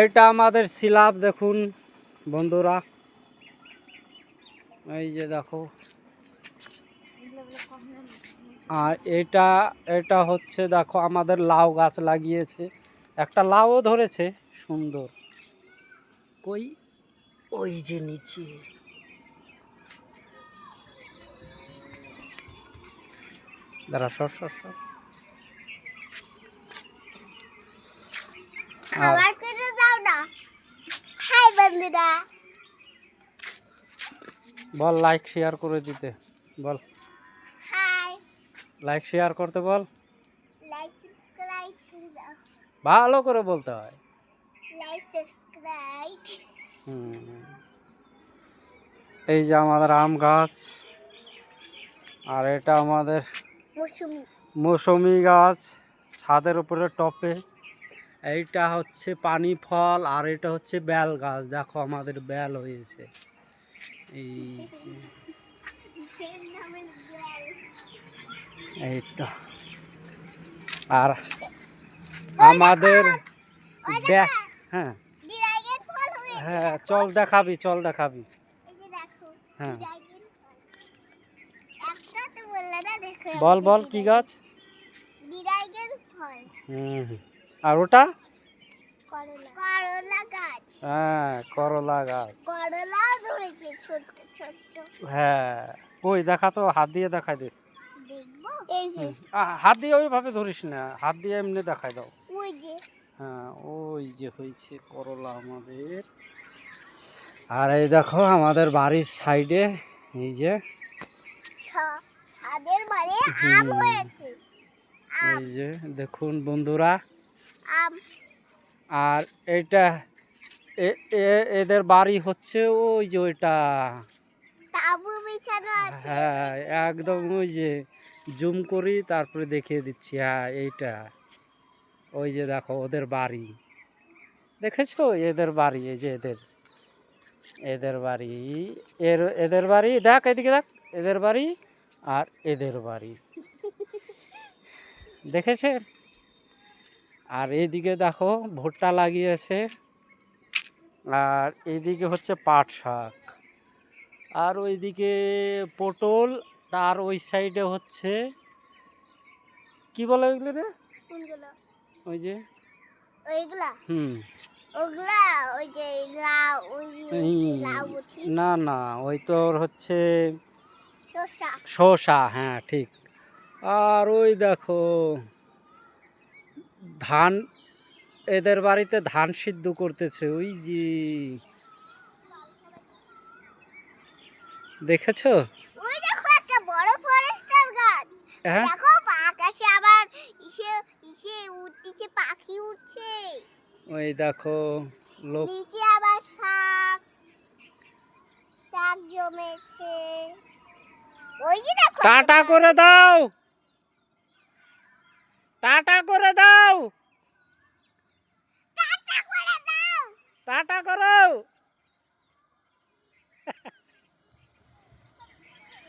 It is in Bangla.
এটা আমাদের সিলাপ দেখুন বন্ধুরা, এই যে দেখো। আর এটা হচ্ছে দেখো আমাদের লাউ গাছ লাগিয়েছে, একটা লাউও ধরেছে সুন্দর। কই ওই যে নিচে দাঁড়া, সর সর সর। খাবার খেতে দাও না। হাই বন্ধুরা, বল লাইক শেয়ার করে দিতে বল, হাই। লাইক শেয়ার করতে বল, লাইক সাবস্ক্রাইব করে দাও। ভালো করে বলতে হয়। Like subscribe. এই যে আমাদের আম গাছ, আর এটা আমাদের মৌসুমি গাছ ছাদের উপরে টপে। এইটা হচ্ছে পানি ফল, আর এটা হচ্ছে বেল গাছ। দেখো আমাদের বেল হয়েছে এই যে, এইটা। আর আমাদের হ্যাঁ হ্যাঁ, চল দেখাবি, চল দেখাবি। হ্যাঁ বল বল কি গাছ? আর ওটা করলা গাছ। হ্যাঁ করলা গাছ। করলা ধরেছে ছোট ছোট। হ্যাঁ কই দেখা তো, হাত দিয়ে দেখাই দে। দেখবো এই যে হাত দিয়ে ওইভাবে ধরিস না, হাত দিয়ে এমনি দেখাই দাও। ওই যে হ্যাঁ ওই যে হয়েছে করলা আমাদের। আর এই দেখো আমাদের বাড়ির সাইডে এই যে ছাদের মানে আম হয়েছে। এই যে দেখুন বন্ধুরা। আম। আর এটা এদের বাড়ি হচ্ছে ওই যে ওইটা। তাবু বিছানো আছে। হ্যাঁ একদম ওই যে জুম করি তারপরে দেখিয়ে দিচ্ছি। হ্যাঁ এইটা ওই যে দেখো ওদের বাড়ি, দেখেছো এদের বাড়ি। এই যে এদের বাড়ি, এদের বাড়ি দেখ, এদিকে দেখ, এদের বাড়ি আর এদের বাড়ি, দেখেছে? আর এইদিকে দেখো ভুট্টা লাগিয়েছে, আর এইদিকে হচ্ছে পাট শাক, আর ওইদিকে পটল, তার ওই সাইডে হচ্ছে কি বলে ওইগুলো রে? কোনগুলো? ওই যে ওইগুলা। ওগুলা ওই যে লাউ, ওই লাউ না না, ওই তোর হচ্ছে শসা। শসা, হ্যাঁ ঠিক। আর ওই দেখো ধান, এদের বাড়িতে ধান সিদ্ধ করতেছে ওই যে, দেখেছো? ওই দেখো একটা বড় ফরেস্টার গাছ। হ্যাঁ দেখো আকাশে আবার ইসে ইসে উঠছে, পাখি উঠছে। ওই দেখো লোক, নিচে আবার শাক শাক জমেছে। ওই যে দেখো টাটা করে দাও, টাটা করে দাও।